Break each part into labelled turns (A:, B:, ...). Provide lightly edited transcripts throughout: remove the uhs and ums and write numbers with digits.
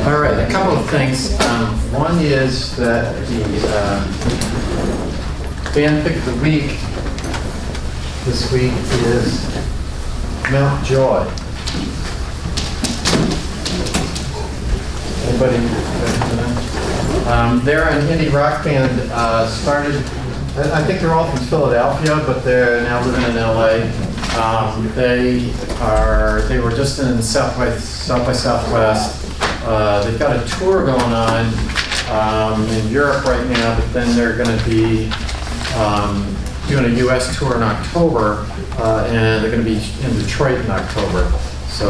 A: All right, a couple of things. One is that the band pick of the week this week is Mount Joy. Anybody? They're an indie rock band. Started, I think they're all from Philadelphia, but they're now living in LA. They were just in South by Southwest. They've got a tour going on in Europe right now, but then they're going to be doing a U.S. tour in October, and they're going to be in Detroit in October. So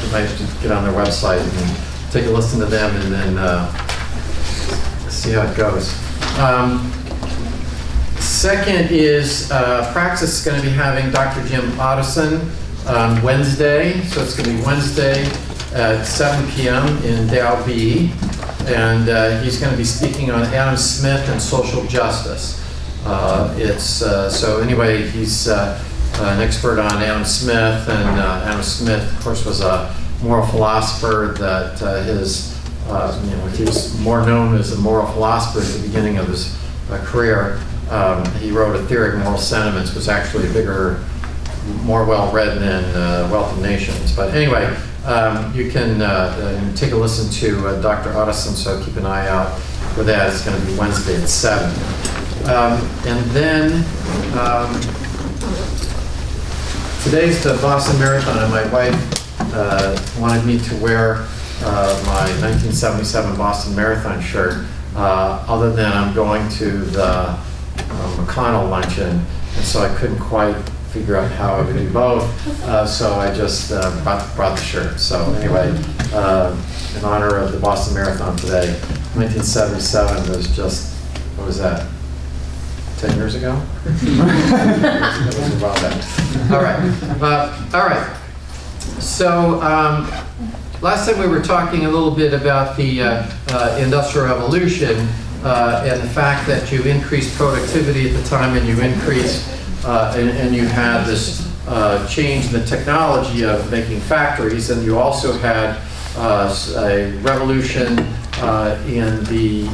A: you might just get on their website and take a listen to them, and then see how it goes. Second is Praxis is going to be having Dr. Jim Otteson on Wednesday. So it's going to be Wednesday at 7 p.m. in Dow B. And he's going to be speaking on Adam Smith and social justice. So anyway, he's an expert on Adam Smith. And Adam Smith, of course, was a moral philosopher that he was more known as a moral philosopher at the beginning of his career. He wrote A Theory of Moral Sentiments, was actually more well-read than Wealth of Nations. But anyway, you can take a listen to Dr. Otteson, so keep an eye out for that. It's going to be Wednesday at 7. And then today's the Boston Marathon, and my wife wanted me to wear my 1977 Boston Marathon shirt, other than I'm going to the McConnell luncheon, and so I couldn't quite figure out how I would do both, so I just brought the shirt. So anyway, in honor of the Boston Marathon today, 1977 was just, what was that, 10 years ago? That was a while back. All right. So last time we were talking a little bit about the Industrial Revolution, and the fact that you increased productivity at the time, and you increased, and you had this change in the technology of making factories, and you also had a revolution in the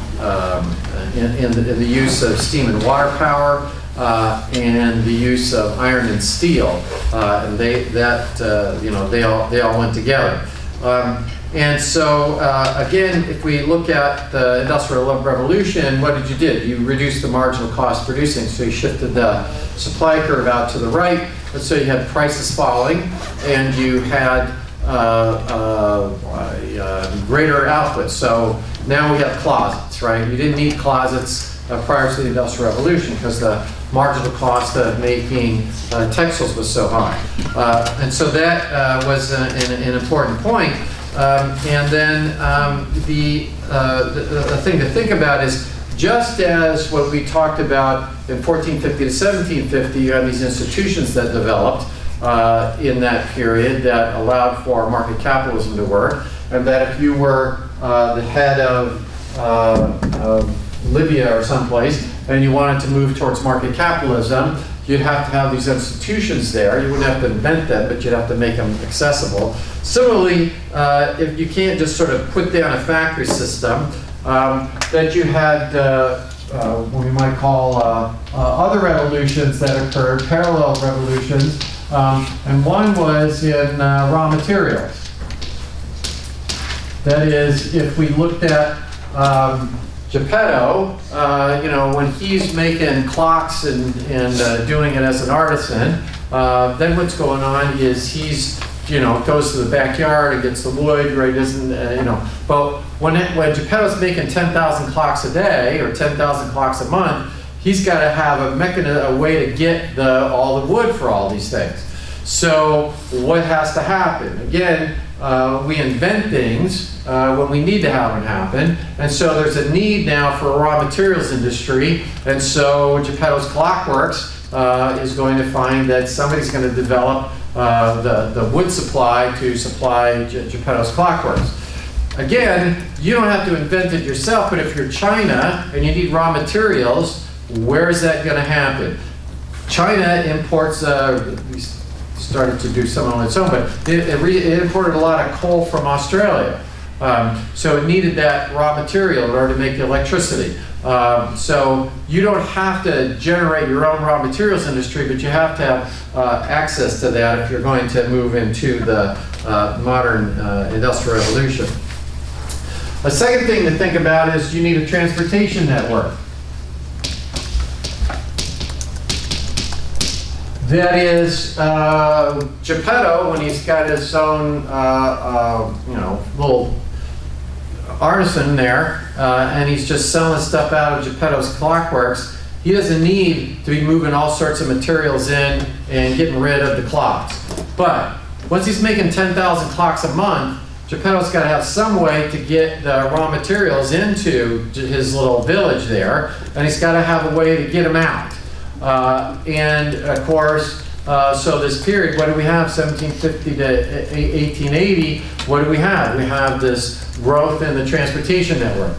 A: use of steam and water power, and the use of iron and steel, and they all went together. And so, again, if we look at the Industrial Revolution, what did you do? You reduced the marginal cost producing, so you shifted the supply curve out to the right, and so you had prices falling, and you had greater output. So now we have closets, right? You didn't need closets prior to the Industrial Revolution because the marginal cost of making textiles was so high. And so that was an important point. And then the thing to think about is, just as what we talked about in 1450 to 1750, you had these institutions that developed in that period that allowed for market capitalism to work, and that if you were the head of Libya or someplace and you wanted to move towards market capitalism, you'd have to have these institutions there. You wouldn't have to invent them, but you'd have to make them accessible. Similarly, if you can't just sort of put down a factory system, that you had what we might call other revolutions that occurred, parallel revolutions, and one was in raw materials. That is, if we looked at Geppetto, when he's making clocks and doing it as an artisan, then what's going on is he's, goes to the backyard and gets the wood, right? But when Geppetto's making 10,000 clocks a day or 10,000 clocks a month, he's got to have a way to get all the wood for all these things. So what has to happen? Again, we invent things when we need to have them happen, and so there's a need now for a raw materials industry, and so Geppetto's Clockworks is going to find that somebody's going to develop the wood supply to supply Geppetto's Clockworks. Again, you don't have to invent it yourself, but if you're China and you need raw materials, where is that going to happen? China imports started to do some on its own, but it imported a lot of coal from Australia. So it needed that raw material in order to make the electricity. So you don't have to generate your own raw materials industry, but you have to have access to that if you're going to move into the modern industrial revolution. A second thing to think about is you need a transportation network. That is, Geppetto, when he's got his own, little artisan there, and he's just selling stuff out of Geppetto's clockworks, he doesn't need to be moving all sorts of materials in and getting rid of the clocks. But once he's making 10,000 clocks a month, Geppetto's got to have some way to get the raw materials into his little village there, and he's got to have a way to get them out. And of course, so this period, what do we have, 1750 to 1880, what do we have? We have this growth in the transportation network.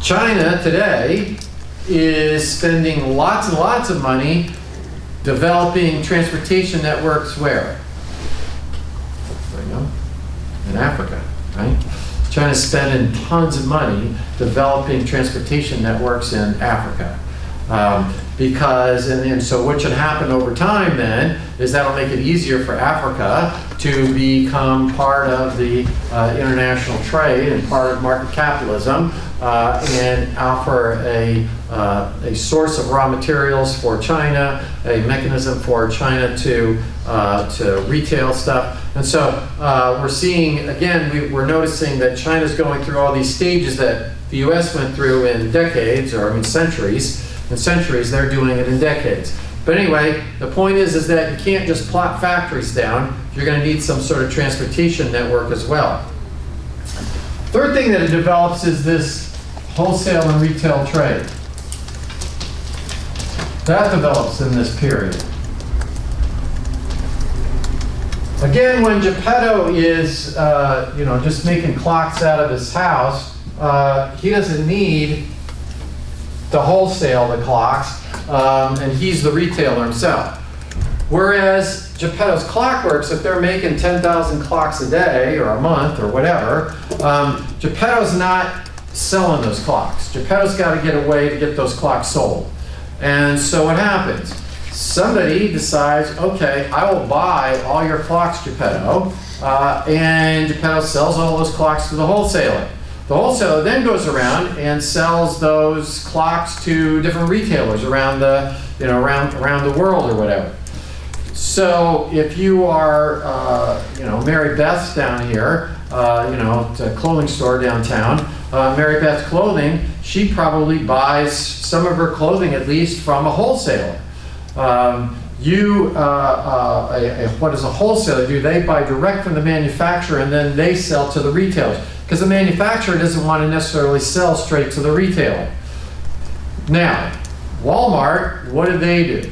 A: China today is spending lots and lots of money developing transportation networks where? There you go. In Africa, right? China's spending tons of money developing transportation networks in Africa. Because, and so what should happen over time then is that'll make it easier for Africa to become part of the international trade and part of market capitalism, and offer a source of raw materials for China, a mechanism for China to retail stuff. And so we're seeing, again, we're noticing that China's going through all these stages that the US went through in decades, or I mean centuries. In centuries, they're doing it in decades. But anyway, the point is that you can't just plop factories down. You're going to need some sort of transportation network as well. Third thing that it develops is this wholesale and retail trade. That develops in this period. Again, when Geppetto is just making clocks out of his house, he doesn't need to wholesale the clocks, and he's the retailer himself. Whereas Geppetto's clockworks, if they're making 10,000 clocks a day or a month or whatever, Geppetto's not selling those clocks. Geppetto's got to get a way to get those clocks sold. And so what happens? Somebody decides, okay, I will buy all your clocks, Geppetto, and Geppetto sells all those clocks to the wholesaler. The wholesaler then goes around and sells those clocks to different retailers around the, around the world or whatever. So if you are, Mary Beth's down here, it's a clothing store downtown, Mary Beth Clothing, she probably buys some of her clothing at least from a wholesaler. What does a wholesaler do? They buy direct from the manufacturer and then they sell to the retailers. Because the manufacturer doesn't want to necessarily sell straight to the retailer. Now, Walmart, what did they do?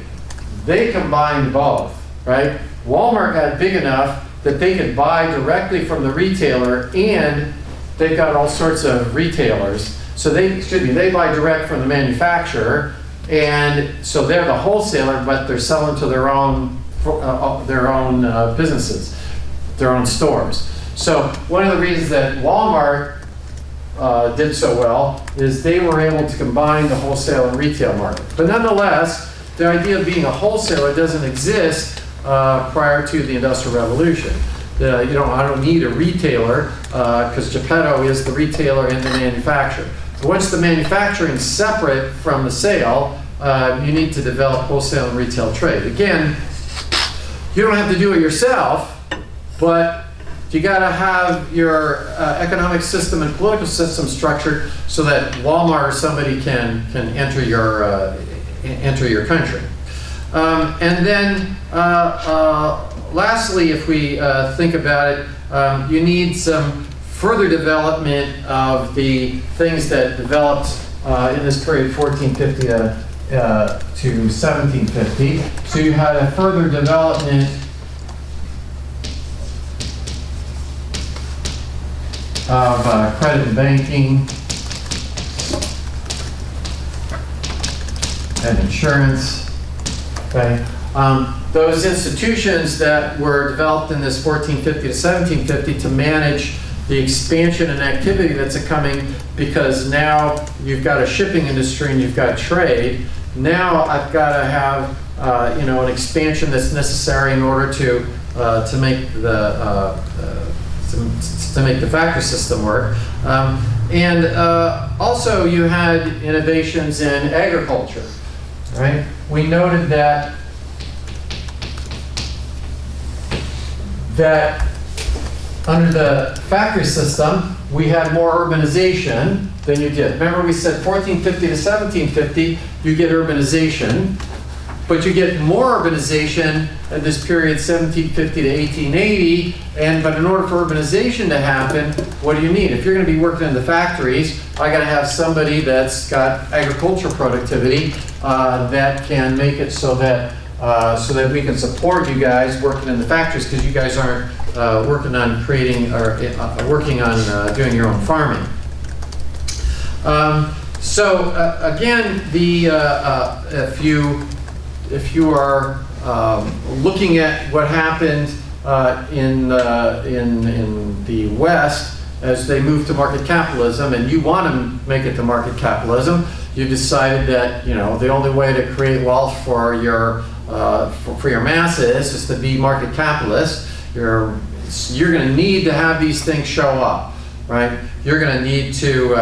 A: They combined both, right? Walmart got big enough that they could buy directly from the retailer, and they've got all sorts of retailers. So they buy direct from the manufacturer, and so they're the wholesaler, but they're selling to their own businesses, their own stores. So one of the reasons that Walmart did so well is they were able to combine the wholesale and retail market. But nonetheless, the idea of being a wholesaler doesn't exist prior to the Industrial Revolution. I don't need a retailer because Geppetto is the retailer and the manufacturer. But once the manufacturing is separate from the sale, you need to develop wholesale and retail trade. Again, you don't have to do it yourself, but you got to have your economic system and political system structured so that Walmart or somebody can enter your country. And then lastly, if we think about it, you need some further development of the things that developed in this period, 1450 to 1750. So you had a further development of credit and banking and insurance. Okay, Those institutions that were developed in this 1450 to 1750 to manage the expansion and activity that's coming, because now you've got a shipping industry and you've got trade. Now I've got to have an expansion that's necessary in order to make the factory system work. Also you had innovations in agriculture, right? We noted that under the factory system, we had more urbanization than you did. Remember we said 1450 to 1750, you get urbanization, but you get more urbanization in this period 1750 to 1880, but in order for urbanization to happen, what do you need? If you're going to be working in the factories, I got to have somebody that's got agricultural productivity that can make it so that we can support you guys working in the factories, because you guys aren't working on creating or working on doing your own farming. Again, if you are looking at what happened in the West as they moved to market capitalism, and you want to make it to market capitalism, you decided that the only way to create wealth for your masses is to be market capitalist. You're going to need to have these things show up, right? You're going to need to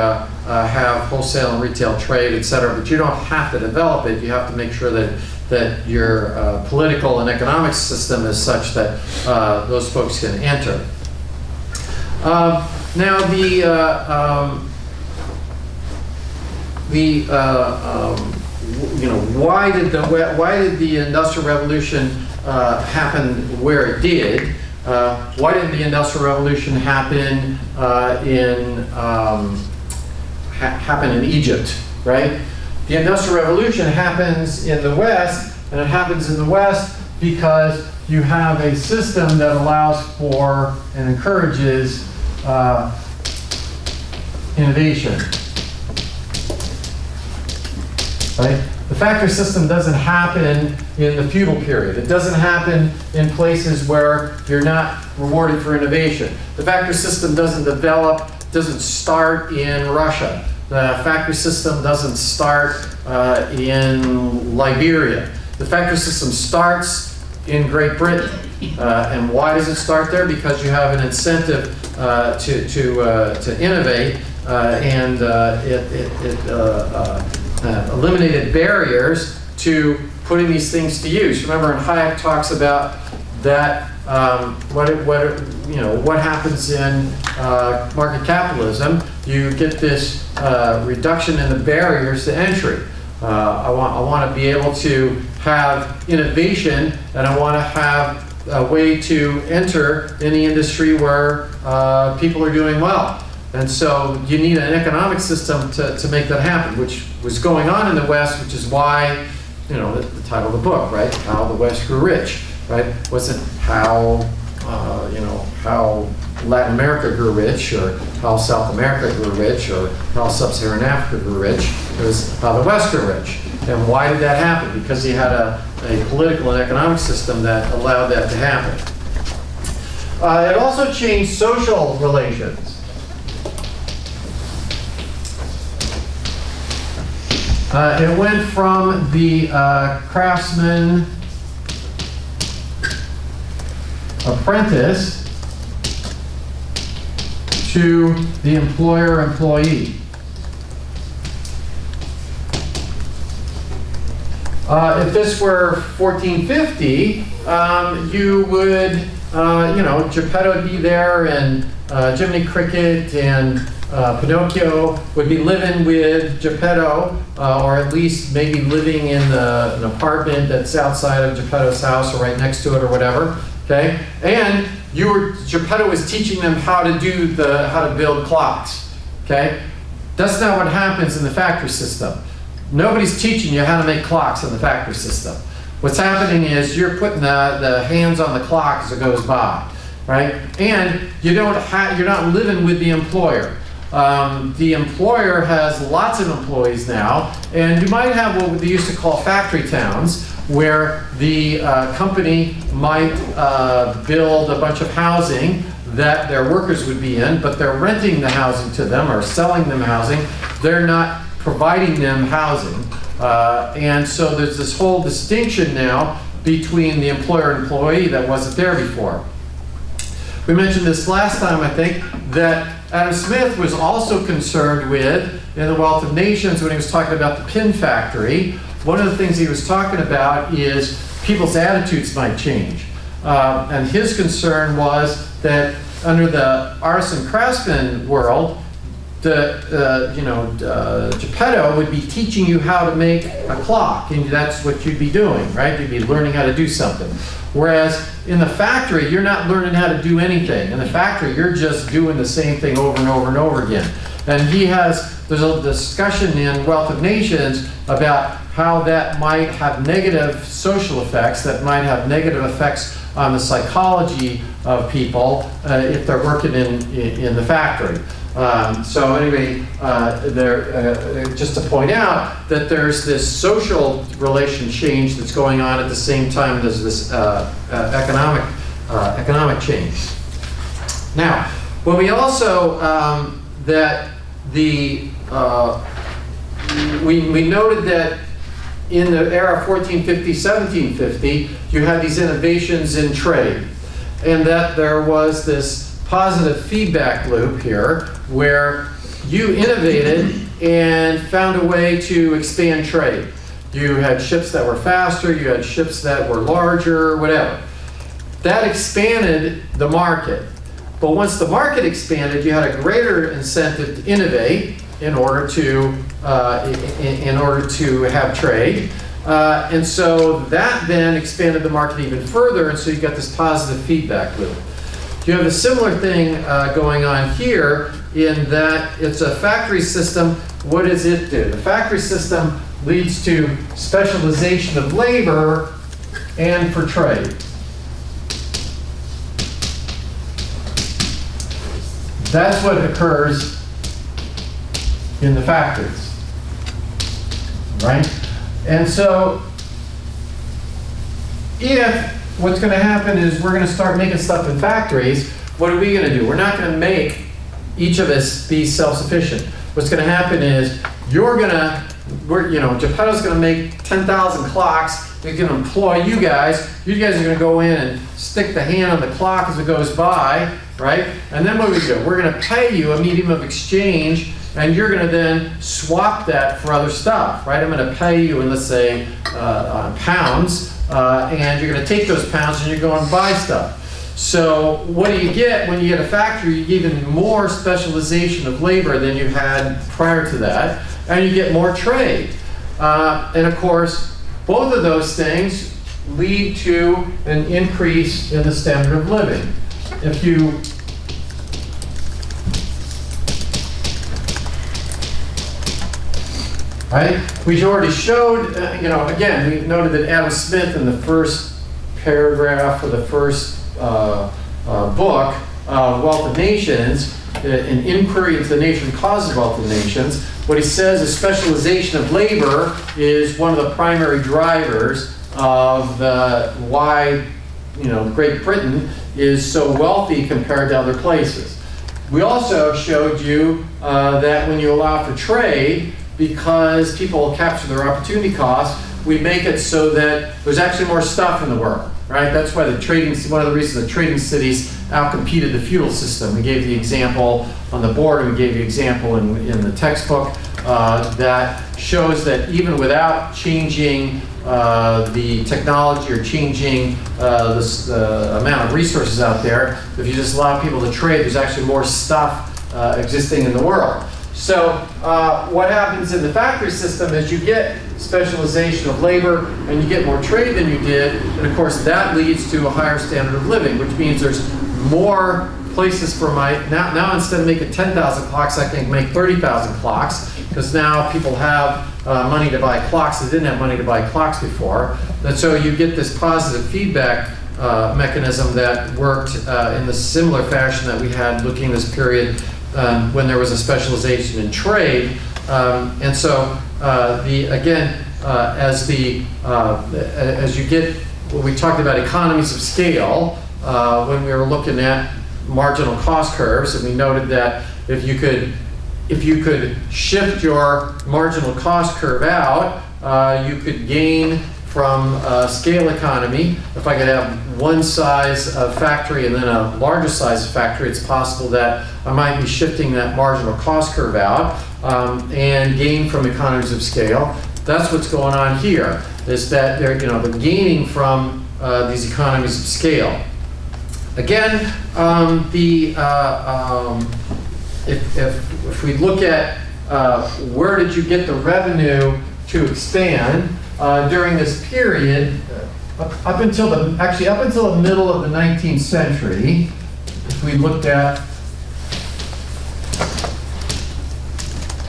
A: have wholesale and retail trade, et cetera, but you don't have to develop it. You have to make sure that your political and economic system is such that those folks can enter. Now why did the Industrial Revolution happen where it did? Why didn't the Industrial Revolution happen in Egypt, right? The Industrial Revolution happens in the West, and it happens in the West because you have a system that allows for and encourages innovation, right? The factory system doesn't happen in the feudal period. It doesn't happen in places where you're not rewarded for innovation. The factory system doesn't start in Russia. The factory system doesn't start in Liberia. The factory system starts in Great Britain. And why does it start there? Because you have an incentive to innovate, and it eliminated barriers to putting these things to use. Remember, Hayek talks about that. What happens in market capitalism? You get this reduction in the barriers to entry. I want to be able to have innovation, and I want to have a way to enter in the industry where people are doing well. And so you need an economic system to make that happen, which was going on in the West, which is why, the title of the book, right? How the West Grew Rich, right? Wasn't how Latin America grew rich, or how South America grew rich, or how Sub-Saharan Africa grew rich. It was how the West grew rich. And why did that happen? Because you had a political and economic system that allowed that to happen. It also changed social relations. It went from the craftsman apprentice to the employer-employee. If this were 1450, you would, Geppetto would be there, and Jiminy Cricket and Pinocchio would be living with Geppetto, or at least maybe living in an apartment that's outside of Geppetto's house or right next to it or whatever. Okay, and Geppetto was teaching them how to build clocks. Okay, that's not what happens in the factory system. Nobody's teaching you how to make clocks in the factory system. What's happening is you're putting the hands on the clock as it goes by, right? And you're not living with the employer. The employer has lots of employees now, and you might have what they used to call factory towns, where the company might build a bunch of housing that their workers would be in, but they're renting the housing to them or selling them housing. They're not providing them housing. And so there's this whole distinction now between the employer and employee that wasn't there before. We mentioned this last time, I think, that Adam Smith was also concerned with, in The Wealth of Nations, when he was talking about the pin factory. One of the things he was talking about is people's attitudes might change. And his concern was that under the artisan craftsman world, Geppetto would be teaching you how to make a clock, and that's what you'd be doing, right? You'd be learning how to do something. Whereas in the factory, you're not learning how to do anything. In the factory, you're just doing the same thing over and over and over again. And there's a discussion in Wealth of Nations about how that might have negative social effects, that might have negative effects on the psychology of people if they're working in the factory. So anyway, just to point out that there's this social relation change that's going on at the same time as this economic change. Now, when we also we noted that in the era 1450, 1750, you had these innovations in trade, and that there was this positive feedback loop here where you innovated and found a way to expand trade. You had ships that were faster, you had ships that were larger, whatever. That expanded the market. But once the market expanded, you had a greater incentive to innovate in order to have trade. And so that then expanded the market even further, and so you got this positive feedback loop. You have a similar thing going on here in that it's a factory system. What does it do? The factory system leads to specialization of labor and for trade. That's what occurs in the factories, right? And so if what's going to happen is we're going to start making stuff in factories, what are we going to do? We're not going to make each of us be self-sufficient. What's going to happen is Geppetto's going to make 10,000 clocks. He's going to employ you guys. You guys are going to go in and stick the hand on the clock as it goes by, right? And then what do we do? We're going to pay you a medium of exchange, and you're going to then swap that for other stuff, right? I'm going to pay you in, let's say, pounds, and you're going to take those pounds and you're going to buy stuff. So what do you get when you get a factory? You get even more specialization of labor than you had prior to that, and you get more trade. And of course, both of those things lead to an increase in the standard of living. If you right? We already showed, again, we noted that Adam Smith in the first paragraph of the first book, Wealth of Nations, an inquiry into the nature and cause of wealth of nations, what he says is specialization of labor is one of the primary drivers of why Great Britain is so wealthy compared to other places. We also showed you that when you allow for trade, because people capture their opportunity costs, we make it so that there's actually more stuff in the world, right? That's why one of the reasons the trading cities outcompeted the feudal system. We gave the example on the board, and we gave the example in the textbook that shows that even without changing the technology or changing the amount of resources out there, if you just allow people to trade, there's actually more stuff existing in the world. So what happens in the factory system is you get specialization of labor and you get more trade than you did, and of course that leads to a higher standard of living, which means there's more places for now instead of making 10,000 clocks, I can make 30,000 clocks, because now people have money to buy clocks that didn't have money to buy clocks before. And so you get this positive feedback mechanism that worked in the similar fashion that we had looking this period when there was a specialization in trade. And so, as you get, when we talked about economies of scale, when we were looking at marginal cost curves, and we noted that if you could shift your marginal cost curve out, you could gain from scale economy. If I could have one size of factory and then a larger size of factory, it's possible that I might be shifting that marginal cost curve out and gain from economies of scale. That's what's going on here, is that they're gaining from these economies of scale. Again, if we look at where did you get the revenue to expand during this period, up until the middle of the 19th century, if we looked at,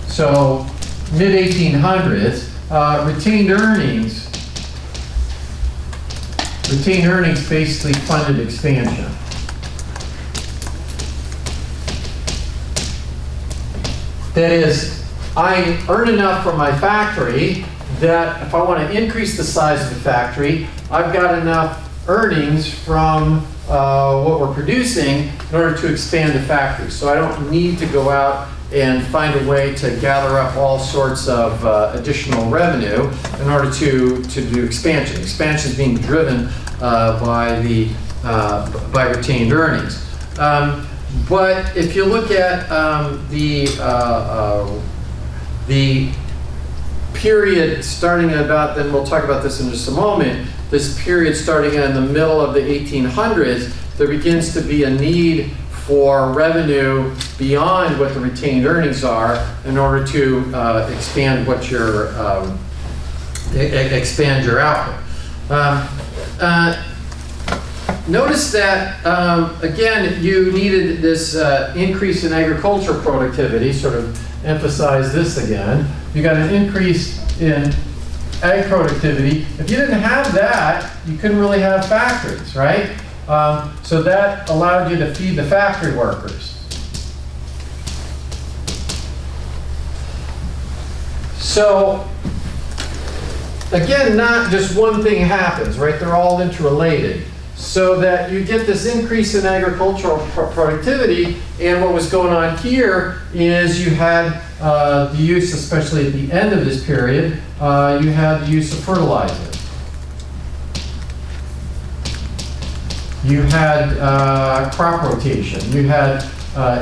A: so mid-1800s, retained earnings basically funded expansion. That is, I earn enough from my factory that if I want to increase the size of the factory, I've got enough earnings from what we're producing in order to expand the factory. So I don't need to go out and find a way to gather up all sorts of additional revenue in order to do expansion. Expansion is being driven by retained earnings. But if you look at the period starting at about, then we'll talk about this in just a moment, this period starting in the middle of the 1800s, there begins to be a need for revenue beyond what the retained earnings are in order to expand what your expand your output. Notice that again you needed this increase in agricultural productivity. Sort of emphasize this again. You got an increase in ag productivity. If you didn't have that, you couldn't really have factories, right? So that allowed you to feed the factory workers. So again, not just one thing happens, right? They're all interrelated. So that you get this increase in agricultural productivity, and what was going on here is you had the use, especially at the end of this period, you had the use of fertilizer. You had crop rotation. You had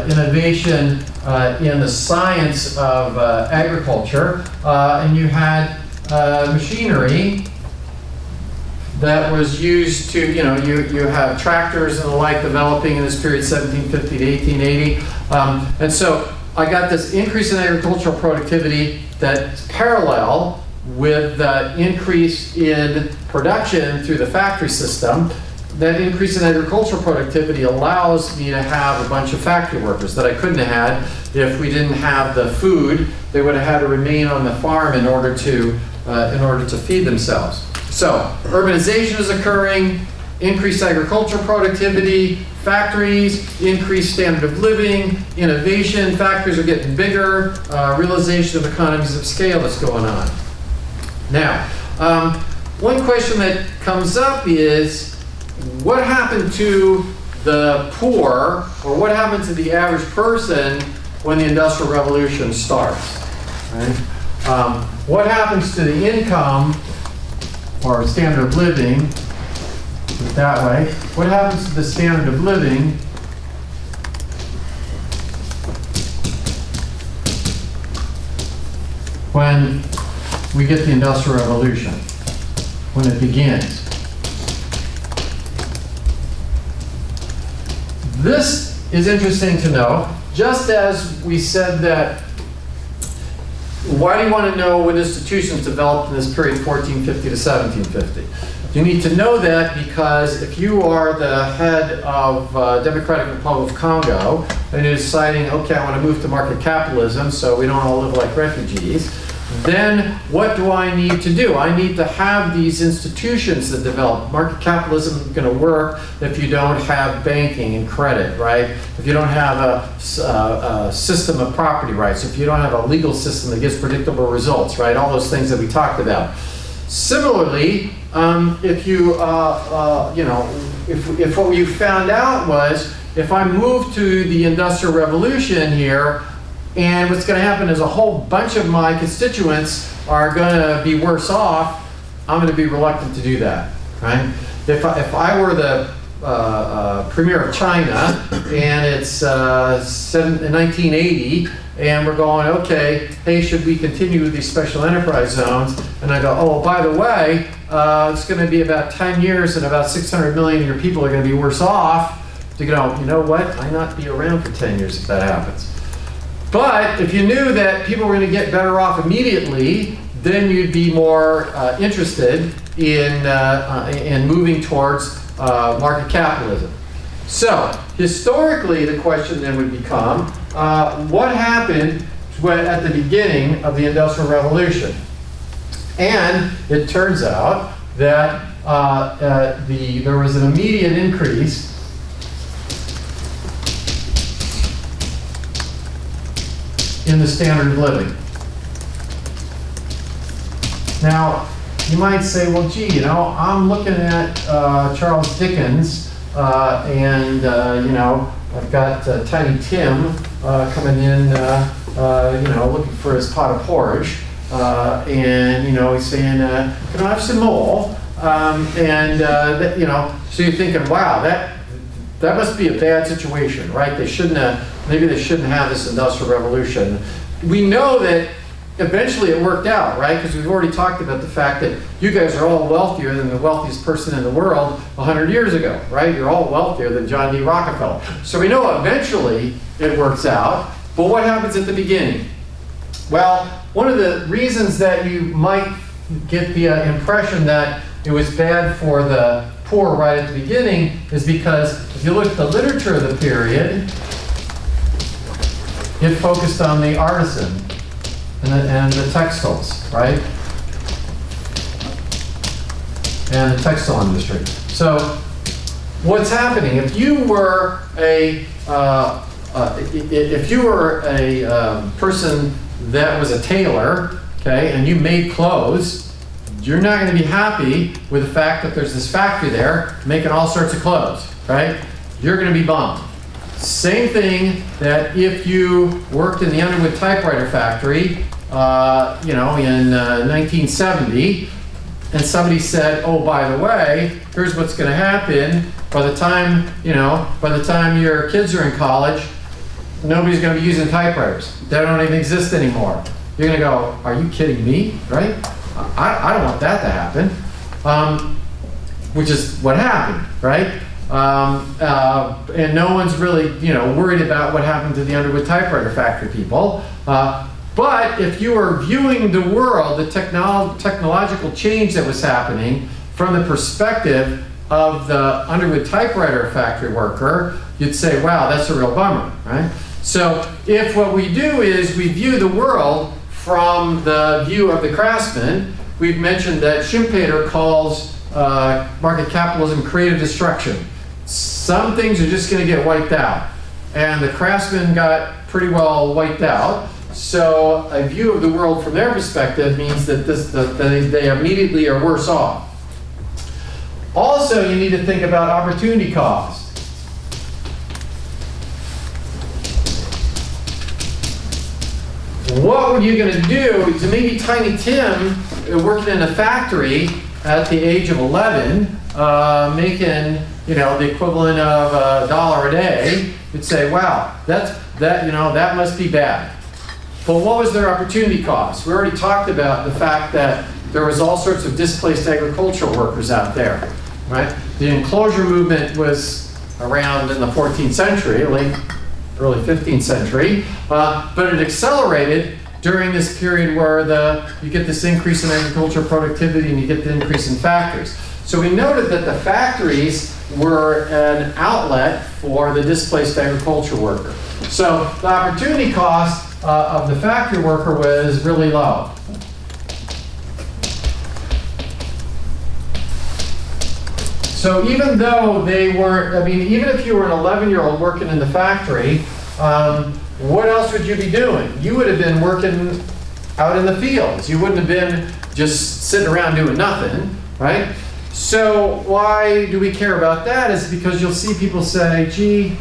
A: innovation in the science of agriculture, and you had machinery that was used to, you have tractors and the like developing in this period, 1750 to 1880. And so I got this increase in agricultural productivity that's parallel with the increase in production through the factory system. That increase in agricultural productivity allows me to have a bunch of factory workers that I couldn't have had if we didn't have the food. They would have had to remain on the farm in order to feed themselves. So urbanization is occurring, increased agricultural productivity, factories, increased standard of living, innovation, factories are getting bigger, realization of economies of scale that's going on. Now, one question that comes up is, what happened to the poor, or what happened to the average person when the Industrial Revolution starts? Right? What happens to the income or standard of living, put it that way? What happens to the standard of living when we get the Industrial Revolution, when it begins? This is interesting to know. Just as we said that, why do you want to know when institutions developed in this period, 1450 to 1750? You need to know that because if you are the head of Democratic Republic of Congo and you're deciding, okay, I want to move to market capitalism so we don't all live like refugees, then what do I need to do? I need to have these institutions that develop. Market capitalism isn't going to work if you don't have banking and credit, right? If you don't have a system of property rights, if you don't have a legal system that gives predictable results, right? All those things that we talked about. Similarly, if you, if what you found out was, if I move to the Industrial Revolution here, and what's going to happen is a whole bunch of my constituents are going to be worse off, I'm going to be reluctant to do that, right? If I were the premier of China, and it's 1980, and we're going, okay, hey, should we continue with these special enterprise zones? And I go, oh, by the way, it's going to be about 10 years and about 600 million of your people are going to be worse off. To go, you know what, I not be around for 10 years if that happens. But if you knew that people were going to get better off immediately, then you'd be more interested in moving towards market capitalism. So historically, the question then would become, what happened at the beginning of the Industrial Revolution? And it turns out that there was an immediate increase in the standard of living. Now, you might say, well, gee, you know, I'm looking at Charles Dickens, and you know, I've got Tiny Tim coming in, you know, looking for his pot of porridge, and you know, he's saying, "Can I have some more?" You know, so you're thinking, wow, that must be a bad situation, right? They shouldn't have. Maybe they shouldn't have this Industrial Revolution. We know that eventually it worked out, right? Because we've already talked about the fact that you guys are all wealthier than the wealthiest person in the world 100 years ago, right? You're all wealthier than John D. Rockefeller. So we know eventually it works out, but what happens at the beginning? Well, one of the reasons that you might get the impression that it was bad for the poor right at the beginning is because if you look at the literature of the period, it focused on the artisan and the textiles, right? And the textile industry. So what's happening? If you were a person that was a tailor, okay, and you made clothes, you're not going to be happy with the fact that there's this factory there making all sorts of clothes, right? You're going to be bummed. Same thing that if you worked in the Underwood typewriter factory, you know, in 1970, and somebody said, "Oh, by the way, here's what's going to happen. By the time, you know, by the time your kids are in college, nobody's going to be using typewriters. They don't even exist anymore." You're going to go, "Are you kidding me?" Right? I don't want that to happen. Which is what happened, right? And no one's really, you know, worried about what happened to the Underwood typewriter factory people. But if you were viewing the world, the technological change that was happening from the perspective of the Underwood typewriter factory worker, you'd say, wow, that's a real bummer, right? So if what we do is we view the world from the view of the craftsman, we've mentioned that Schumpeter calls market capitalism creative destruction. Some things are just going to get wiped out. And the craftsmen got pretty well wiped out. So a view of the world from their perspective means that they immediately are worse off. Also, you need to think about opportunity cost. What were you going to do to maybe Tiny Tim working in a factory at the age of 11, making, you know, the equivalent of $1 a day? You'd say, wow, that must be bad. But what was their opportunity cost? We already talked about the fact that there was all sorts of displaced agricultural workers out there, right? The enclosure movement was around in the 14th century, early 15th century, but it accelerated during this period where you get this increase in agricultural productivity and you get the increase in factories. So we noted that the factories were an outlet for the displaced agricultural worker. So the opportunity cost of the factory worker was really low. So even though they weren't, I mean, even if you were an 11-year-old working in the factory, what else would you be doing? You would have been working out in the fields. You wouldn't have been just sitting around doing nothing, right? So why do we care about that? Is because you'll see people say, gee,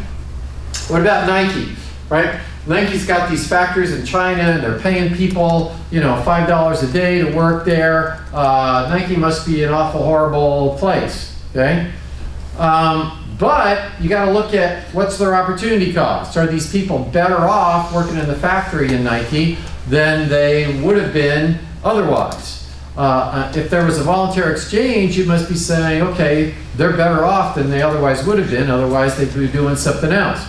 A: what about Nike, right? Nike's got these factories in China and they're paying people, you know, $5 a day to work there. Nike must be an awful horrible place, okay? But you got to look at what's their opportunity cost. Are these people better off working in the factory in Nike than they would have been otherwise? If there was a voluntary exchange, you must be saying, okay, they're better off than they otherwise would have been. Otherwise, they'd be doing something else.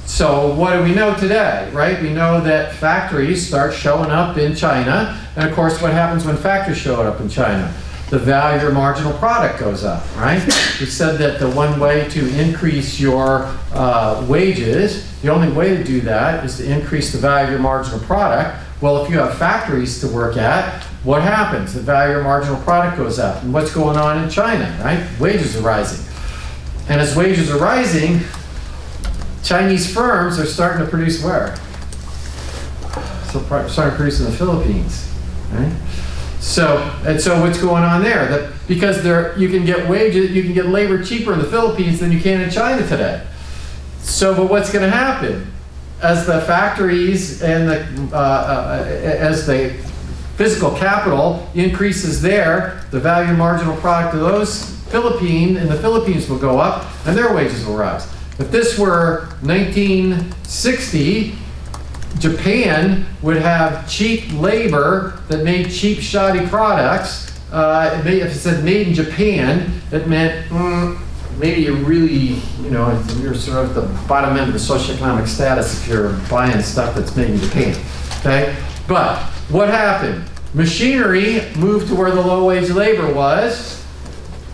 A: So what do we know today, right? We know that factories start showing up in China. And of course, what happens when factories show up in China? The value of your marginal product goes up, right? We said that the one way to increase your wages, the only way to do that is to increase the value of your marginal product. Well, if you have factories to work at, what happens? The value of your marginal product goes up. And what's going on in China, right? Wages are rising. And as wages are rising, Chinese firms are starting to produce where? So starting to produce in the Philippines, right? So what's going on there? That because you can get wages, you can get labor cheaper in the Philippines than you can in China today. So, but what's going to happen? As the factories and as the physical capital increases there, the value of marginal product of those in the Philippines will go up and their wages will rise. If this were 1960, Japan would have cheap labor that made cheap, shoddy products. If it said made in Japan, it meant maybe you're really, you know, you're sort of at the bottom end of the socioeconomic status if you're buying stuff that's made in Japan, okay? But what happened? Machinery moved to where the low-wage labor was.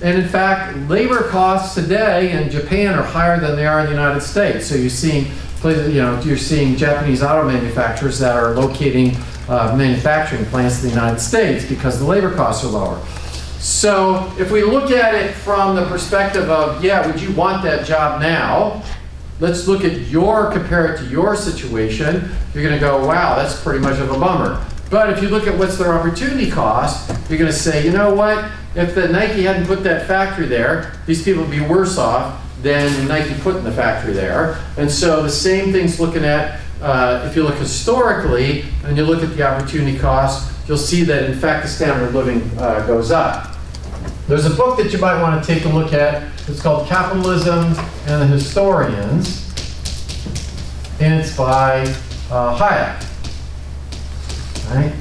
A: And in fact, labor costs today in Japan are higher than they are in the United States. So you're seeing Japanese auto manufacturers that are locating manufacturing plants in the United States because the labor costs are lower. So if we look at it from the perspective of, yeah, would you want that job now? Let's look at compare it to your situation. You're going to go, wow, that's pretty much of a bummer. But if you look at what's their opportunity cost, you're going to say, you know what? If the Nike hadn't put that factory there, these people would be worse off than Nike putting the factory there. And so the same thing's looking at, if you look historically and you look at the opportunity cost, you'll see that in fact the standard of living goes up. There's a book that you might want to take a look at. It's called Capitalism and the Historians, and it's by Hayek. Right?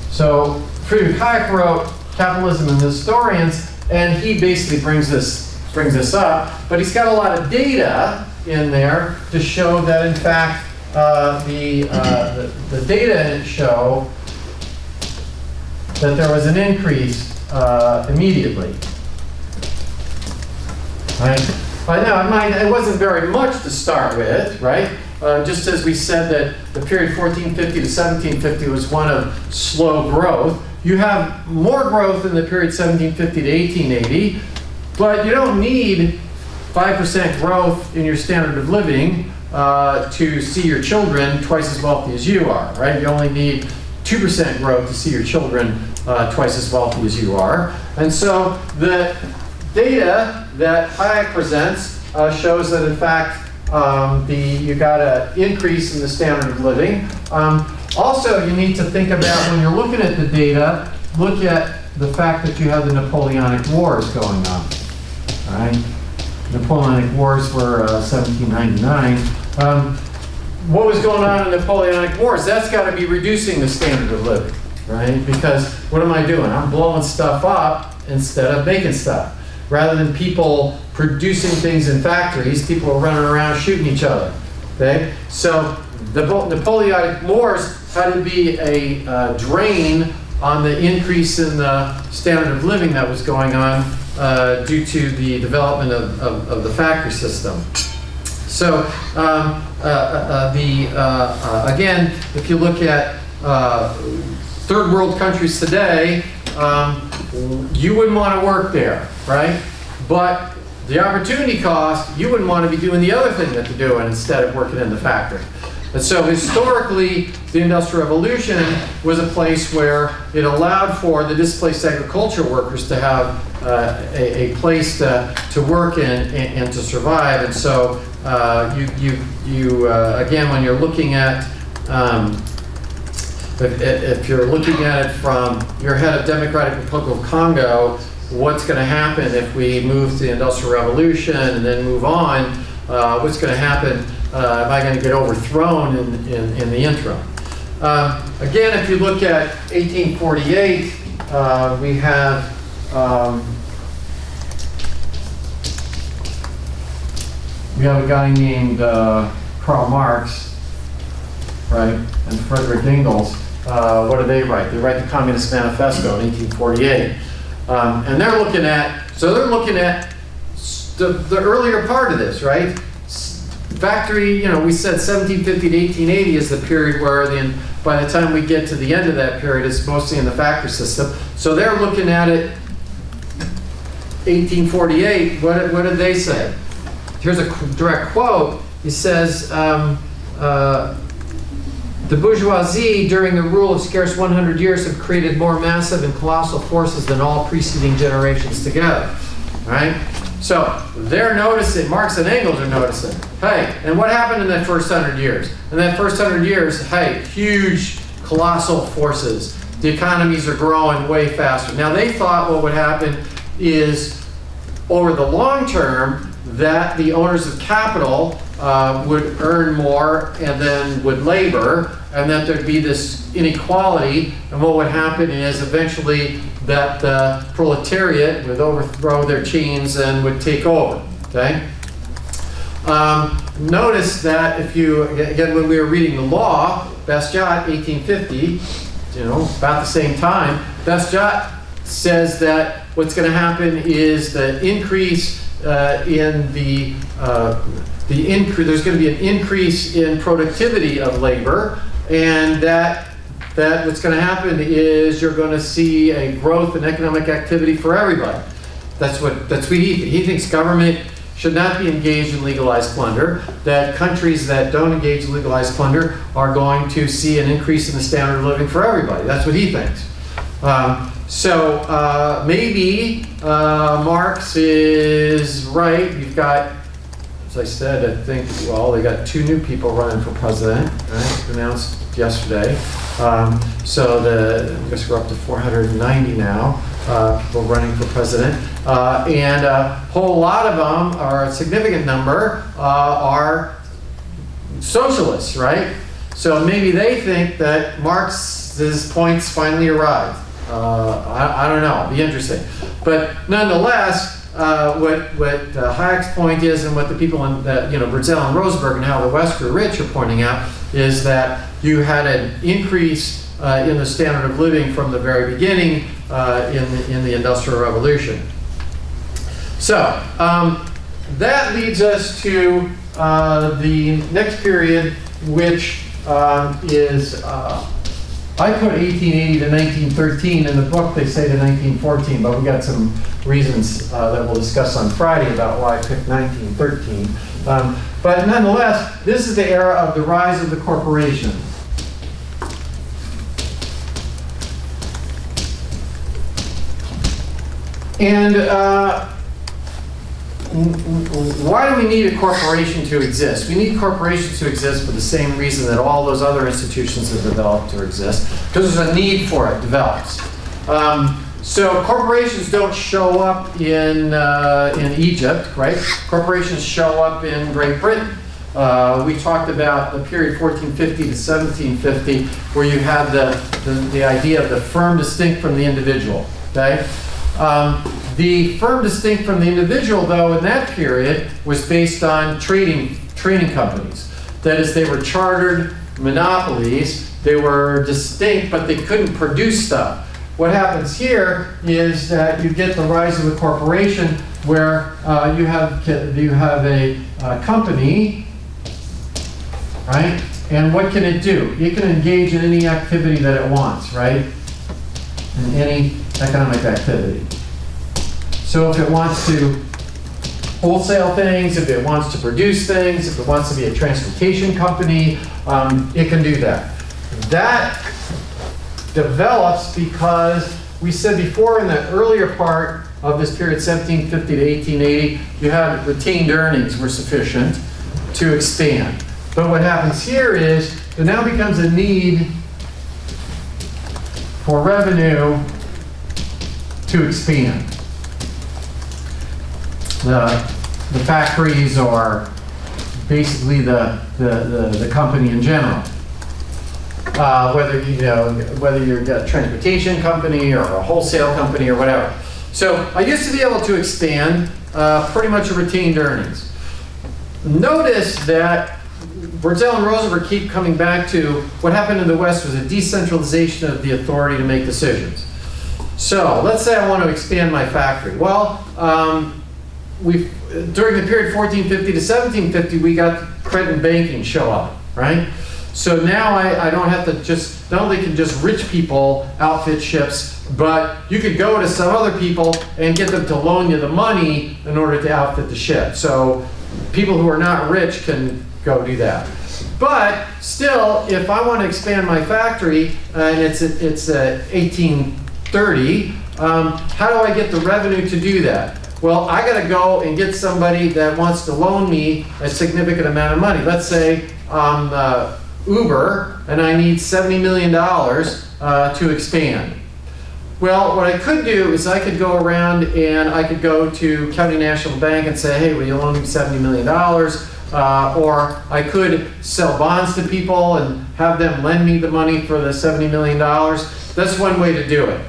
A: So Friedrich Hayek wrote Capitalism and the Historians, and he basically brings this up, but he's got a lot of data in there to show that in fact the data show that there was an increase immediately. Right? Now, it wasn't very much to start with, right? Just as we said that the period 1450 to 1750 was one of slow growth, you have more growth in the period 1750 to 1880, but you don't need 5% growth in your standard of living to see your children twice as wealthy as you are, right? You only need 2% growth to see your children twice as wealthy as you are. And so the data that Hayek presents shows that in fact you got an increase in the standard of living. Also, you need to think about when you're looking at the data, look at the fact that you have the Napoleonic Wars going on. All right? Napoleonic Wars were 1799. What was going on in the Napoleonic Wars? That's got to be reducing the standard of living, right? Because what am I doing? I'm blowing stuff up instead of making stuff. Rather than people producing things in factories, people are running around shooting each other. Okay? So the Napoleonic Wars had to be a drain on the increase in the standard of living that was going on due to the development of the factory system. So again, if you look at third world countries today, you wouldn't want to work there, right? But the opportunity cost, you wouldn't want to be doing the other thing that they're doing instead of working in the factory. And so historically, the Industrial Revolution was a place where it allowed for the displaced agriculture workers to have a place to work in and to survive. And so again, when you're looking at if you're looking at it from your head of Democratic Republic of Congo, what's going to happen if we move to the Industrial Revolution and then move on? What's going to happen? Am I going to get overthrown in the interim? Again, if you look at 1848, we have a guy named Karl Marx, right, and Frederick Engels. What do they write? They write the Communist Manifesto in 1848. And they're looking at the earlier part of this, right? Factory, we said 1750 to 1880 is the period where by the time we get to the end of that period, it's mostly in the factory system. So they're looking at it 1848. What did they say? Here's a direct quote. He says, the bourgeoisie, during the rule of scarce 100 years, have created more massive and colossal forces than all preceding generations together. Right? So they're noticing, Marx and Engels are noticing, hey, and what happened in that first 100 years? In that first 100 years, hey, huge, colossal forces. The economies are growing way faster. Now they thought what would happen is, over the long term, that the owners of capital would earn more and then would labor, and that there'd be this inequality, and what would happen is eventually that the proletariat would overthrow their chains and would take over, okay? Notice that if you, again, when we were reading the law, Bastiat, 1850, about the same time, Bastiat says that what's going to happen is the increase there's going to be an increase in productivity of labor, and that what's going to happen is you're going to see a growth in economic activity for everybody. That's what he thinks. Government should not be engaged in legalized plunder, that countries that don't engage in legalized plunder are going to see an increase in the standard of living for everybody. That's what he thinks. So maybe Marx is right. You've got, as I said, I think, well, they got 2 new people running for president, right? Announced yesterday. So I guess we're up to 490 now, people running for president. And a whole lot of them, or a significant number, are socialists, right? So maybe they think that Marx's points finally arrived. I don't know, it'll be interesting. But nonetheless, what Hayek's point is, and what the people in Brazil and Roseberg and how the West grew rich are pointing out, is that you had an increase in the standard of living from the very beginning in the Industrial Revolution. So that leads us to the next period, which is I put 1880 to 1913. In the book they say to 1914, but we got some reasons that we'll discuss on Friday about why I picked 1913. But nonetheless, this is the era of the rise of the corporation. And why do we need a corporation to exist? We need corporations to exist for the same reason that all those other institutions have developed to exist, because there's a need for it develops. So corporations don't show up in Egypt, right? Corporations show up in Great Britain. We talked about the period 1450 to 1750, where you had the idea of the firm distinct from the individual, okay? The firm distinct from the individual, though, in that period was based on trading companies. That is, they were chartered monopolies. They were distinct, but they couldn't produce stuff. What happens here is that you get the rise of the corporation, where you have a company, right? And what can it do? It can engage in any activity that it wants, right? In any economic activity. So if it wants to wholesale things, if it wants to produce things, if it wants to be a transportation company, it can do that. That develops because we said before in the earlier part of this period, 1750 to 1880, you had retained earnings were sufficient to expand. But what happens here is there now becomes a need for revenue to expand. The factories are basically the company in general. Whether you're a transportation company or a wholesale company or whatever. So I used to be able to expand pretty much a retained earnings. Notice that Wholesale and Rosenberg keep coming back to what happened in the West was a decentralization of the authority to make decisions. So let's say I want to expand my factory. Well, during the period 1450 to 1750, we got credit and banking show up, right? So now I don't have to just, not only can just rich people outfit ships, but you could go to some other people and get them to loan you the money in order to outfit the ship. So people who are not rich can go do that. But still, if I want to expand my factory and it's 1830, how do I get the revenue to do that? Well, I got to go and get somebody that wants to loan me a significant amount of money. Let's say Uber, and I need $70 million to expand. Well, what I could do is I could go around and I could go to County National Bank and say, hey, will you loan me $70 million? Or I could sell bonds to people and have them lend me the money for the $70 million. That's one way to do it.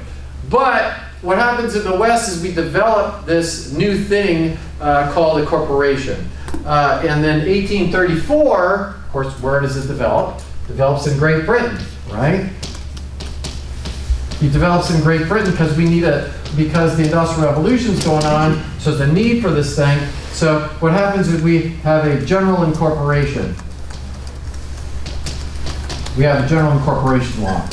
A: But what happens in the West is we develop this new thing called a corporation. And then 1834, of course, where does it develop? It develops in Great Britain, right? It develops in Great Britain because because the Industrial Revolution's going on, so there's a need for this thing. So what happens is we have a general incorporation. We have a general incorporation law.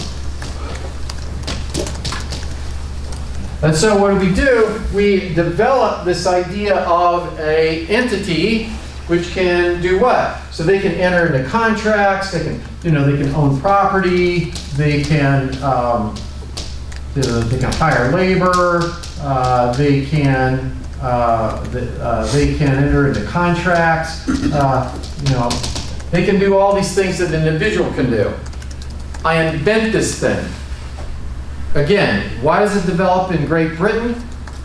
A: And so what do? We develop this idea of an entity which can do what? So they can enter into contracts, they can own property, they can hire labor, they can enter into contracts, they can do all these things that an individual can do. I invent this thing. Again, why does it develop in Great Britain?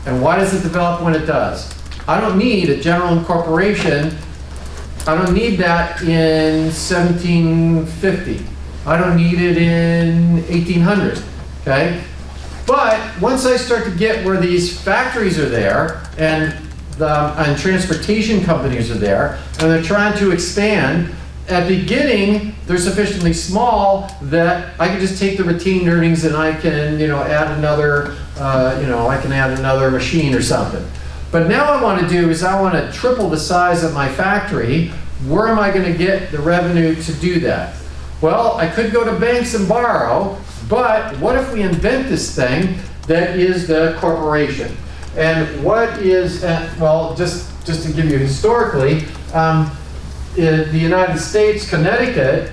A: And why does it develop when it does? I don't need a general incorporation. I don't need that in 1750. I don't need it in 1800, okay? But once I start to get where these factories are there and transportation companies are there and they're trying to expand, at the beginning, they're sufficiently small that I can just take the retained earnings and I can, add another, I can add another machine or something. But now what I want to do is I want to triple the size of my factory. Where am I going to get the revenue to do that? Well, I could go to banks and borrow, but what if we invent this thing that is the corporation? And what is, well, just to give you historically, in the United States, Connecticut,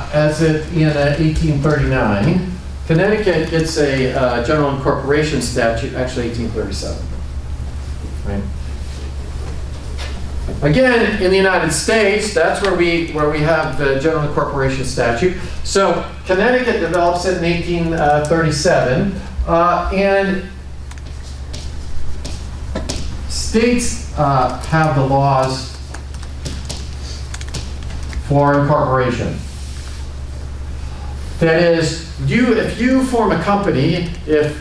A: as it in 1839, Connecticut gets a general incorporation statute, actually 1837, right? Again, in the United States, that's where we have the general incorporation statute. So Connecticut develops it in 1837, and states have the laws for incorporation. That is, if you form a company, if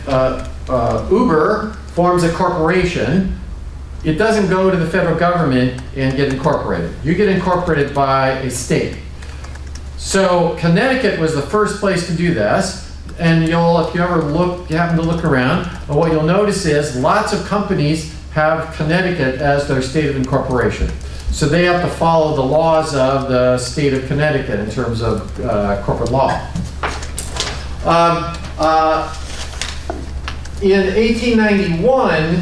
A: Uber forms a corporation, it doesn't go to the federal government and get incorporated. You get incorporated by a state. So Connecticut was the first place to do this. and if you ever you happen to look around, what you'll notice is lots of companies have Connecticut as their state of incorporation. So they have to follow the laws of the state of Connecticut in terms of corporate law. In 1891,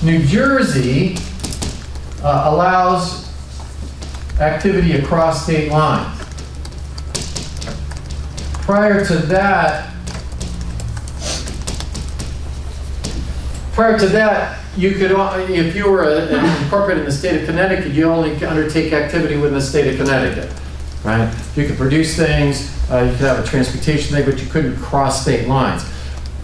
A: New Jersey allows activity across state lines. Prior to that, you could, if you were incorporated in the state of Connecticut, you only undertake activity within the state of Connecticut, right? You could produce things, you could have a transportation thing, but you couldn't cross state lines.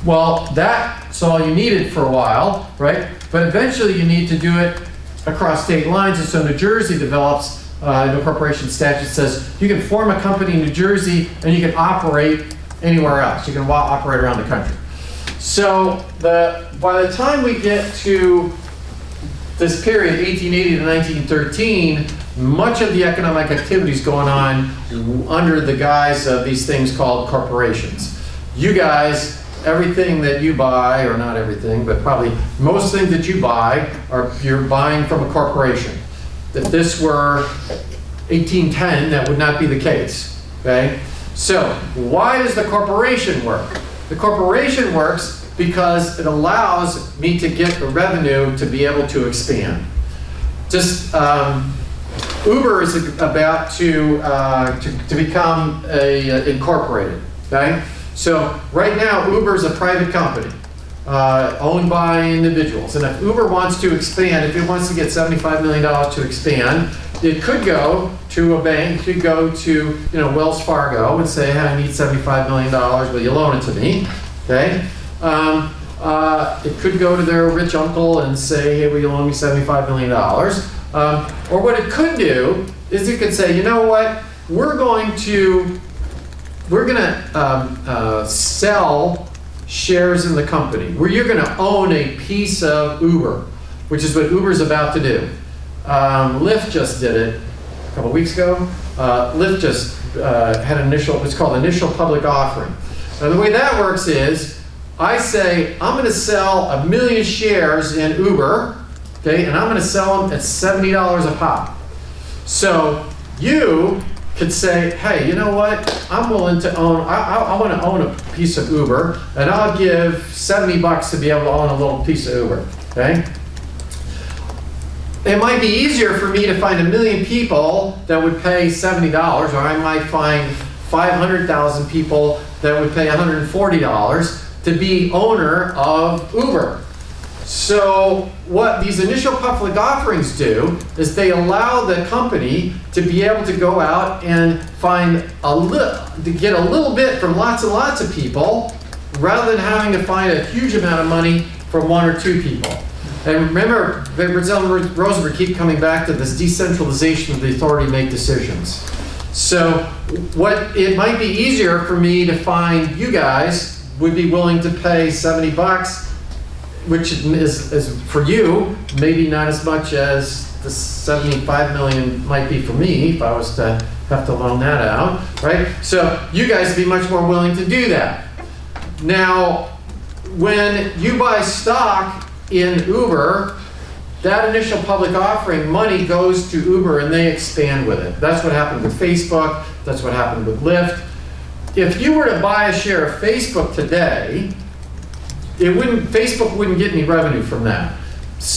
A: Well, that's all you needed for a while, right? But eventually you need to do it across state lines, and so New Jersey develops an incorporation statute that says you can form a company in New Jersey and you can operate anywhere else. You can operate around the country. So by the time we get to this period, 1880 to 1913, much of the economic activity is going on under the guise of these things called corporations. You guys, everything that you buy, or not everything, but probably most things that you buy, you're buying from a corporation. If this were 1810, that would not be the case, okay? So why does the corporation work? The corporation works because it allows me to get the revenue to be able to expand. Just Uber is about to become incorporated, okay? So right now, Uber is a private company owned by individuals. And if Uber wants to expand, if it wants to get $75 million to expand, it could go to a bank, it could go to Wells Fargo and say, hey, I need $75 million, will you loan it to me? Okay. It could go to their rich uncle and say, hey, will you loan me $75 million? Or what it could do is it could say, you know what, we're going to sell shares in the company, where you're going to own a piece of Uber, which is what Uber's about to do. Lyft just did it a couple weeks ago. Lyft just had what's called initial public offering. Now the way that works is, I say, I'm going to sell 1 million shares in Uber, okay, and I'm going to sell them at $70 a pop. So you could say, hey, you know what, I'm willing to own, I want to own a piece of Uber, and I'll give $70 to be able to own a little piece of Uber, okay? It might be easier for me to find 1 million people that would pay $70, or I might find 500,000 people that would pay $140 to be owner of Uber. So what these initial public offerings do is they allow the company to be able to go out and find to get a little bit from lots and lots of people, rather than having to find a huge amount of money from 1 or 2 people. And remember, Brazil and Rosenberg keep coming back to this decentralization of the authority to make decisions. So it might be easier for me to find you guys would be willing to pay $70, which is for you, maybe not as much as the 75 million might be for me if I was to have to loan that out, right? So you guys would be much more willing to do that. Now, when you buy stock in Uber, that initial public offering money goes to Uber and they expand with it. That's what happened with Facebook. That's what happened with Lyft. If you were to buy a share of Facebook today, Facebook wouldn't get any revenue from that.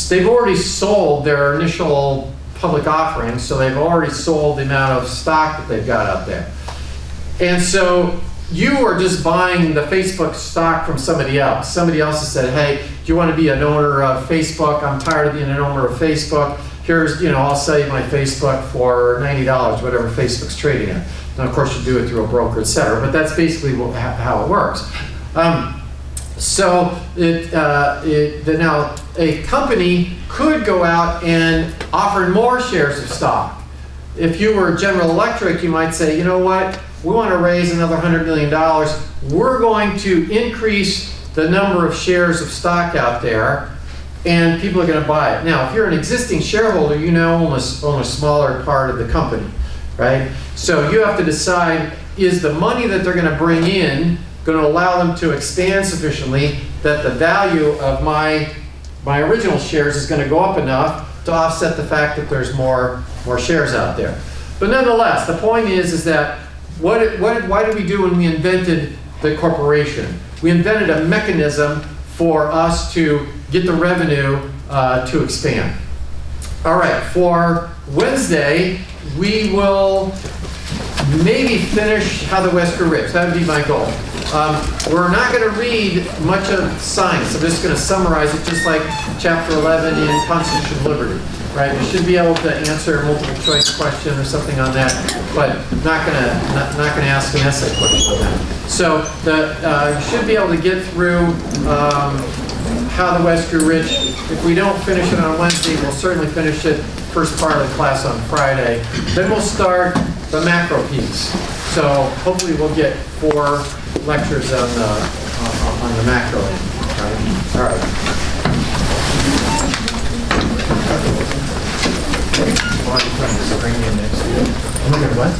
A: They've already sold their initial public offering, so they've already sold the amount of stock that they've got out there. And so you are just buying the Facebook stock from somebody else. Somebody else has said, hey, do you want to be an owner of Facebook? I'm tired of being an owner of Facebook. Here's, I'll sell you my Facebook for $90, whatever Facebook's trading at. Now, of course, you do it through a broker, et cetera, but that's basically how it works. So now a company could go out and offer more shares of stock. If you were General Electric, you might say, you know what, we want to raise another $100 million. We're going to increase the number of shares of stock out there, and people are going to buy it. Now, if you're an existing shareholder, you now own a smaller part of the company, right? So you have to decide, is the money that they're going to bring in going to allow them to expand sufficiently that the value of my original shares is going to go up enough to offset the fact that there's more shares out there. But nonetheless, the point is that why did we do when we invented the corporation? We invented a mechanism for us to get the revenue to expand. All right, for Wednesday, we will maybe finish How the West Grew Rich. That would be my goal. We're not going to read much of science. I'm just going to summarize it just like Chapter 11 in Constitution of Liberty. Right? You should be able to answer a multiple choice question or something on that, but not going to ask an essay question on that. So you should be able to get through How the West Grew Rich. If we don't finish it on Wednesday, we'll certainly finish it first part of the class on Friday. Then we'll start the macro piece. So hopefully we'll get 4 lectures on the macro end. Right? All right. Why are you trying to bring me in next week? What?